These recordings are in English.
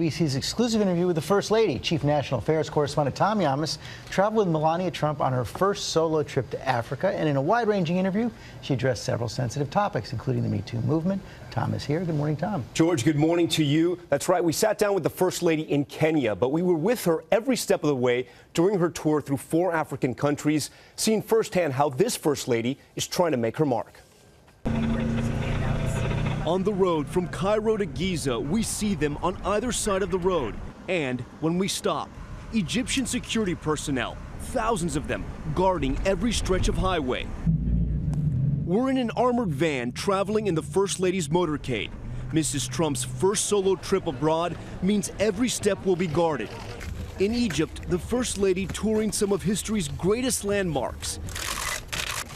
ABC's exclusive interview with the First Lady. Chief National Affairs correspondent Tom Llamas traveled with Melania Trump on her first solo trip to Africa, and in a wide-ranging interview, she addressed several sensitive topics, including the Me Too movement. Tom is here. Good morning, Tom. George, good morning to you. That's right. We sat down with the First Lady in Kenya, but we were with her every step of the way during her tour through 4 African countries, seeing firsthand how this First Lady is trying to make her mark. On the road from Cairo to Giza, we see them on either side of the road. And when we stop, Egyptian security personnel, thousands of them, guarding every stretch of highway. We're in an armored van traveling in the First Lady's motorcade. Mrs. Trump's first solo trip abroad means every step will be guarded. In Egypt, the First Lady touring some of history's greatest landmarks,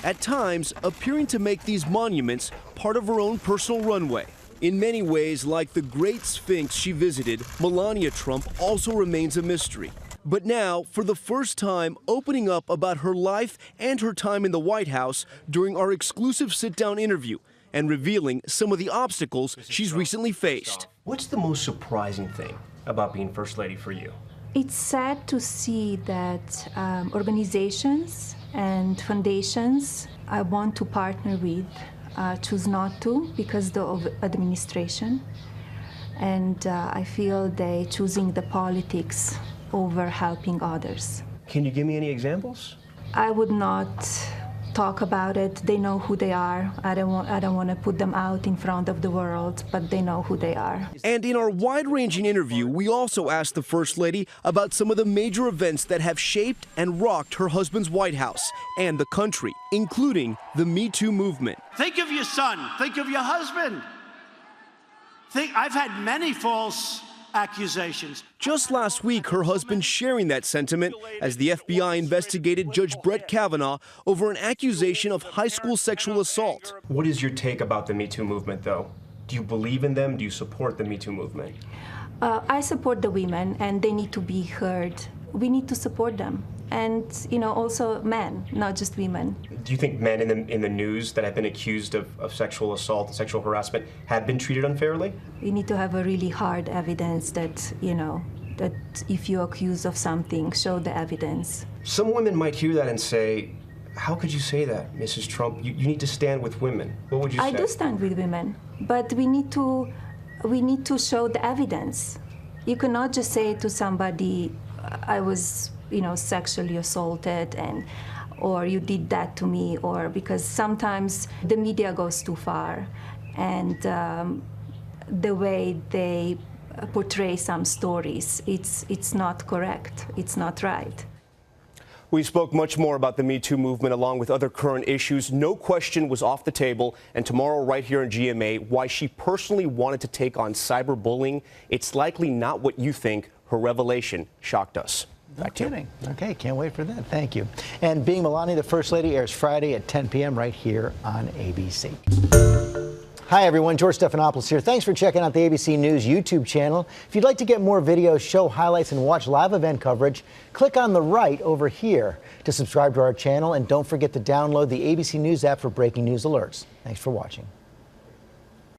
at times appearing to make these monuments part of her own personal runway. In many ways, like the Great Sphinx she visited, Melania Trump also remains a mystery. But now, for the first time, opening up about her life and her time in the White House during our exclusive sit-down interview, and revealing some of the obstacles she's recently faced. What's the most surprising thing about being First Lady for you? It's sad to see that organizations and foundations I want to partner with choose not to because of administration. And I feel they choosing the politics over helping others. Can you give me any examples? I would not talk about it. They know who they are. I don't want to put them out in front of the world, but they know who they are. And in our wide-ranging interview, we also asked the First Lady about some of the major events that have shaped and rocked her husband's White House and the country, including the Me Too movement. Think of your son. Think of your husband. I've had many false accusations. Just last week, her husband sharing that sentiment as the FBI investigated Judge Brett Kavanaugh over an accusation of high school sexual assault. What is your take about the Me Too movement, though? Do you believe in them? Do you support the Me Too movement? I support the women, and they need to be heard. We need to support them. And, also men, not just women. Do you think men in the news that have been accused of sexual assault and sexual harassment have been treated unfairly? We need to have a really hard evidence that, that if you're accused of something, show the evidence. Some women might hear that and say, how could you say that, Mrs. Trump? You need to stand with women. What would you say? I do stand with women, but we need to show the evidence. You cannot just say to somebody, I was sexually assaulted or you did that to me, or because sometimes the media goes too far and the way they portray some stories, it's not correct, it's not right. We spoke much more about the Me Too movement along with other current issues. No question was off the table, and tomorrow right here in GMA, why she personally wanted to take on cyberbullying. It's likely not what you think. Her revelation shocked us. No kidding. Okay, can't wait for that. Thank you. And Being Melania, the First Lady, airs Friday at 10 p.m. right here on ABC. Hi, everyone. George Stephanopoulos here. Thanks for checking out the ABC News YouTube channel. If you'd like to get more videos, show highlights, and watch live event coverage, click on the right over here to subscribe to our channel. And don't forget to download the ABC News app for breaking news alerts. Thanks for watching.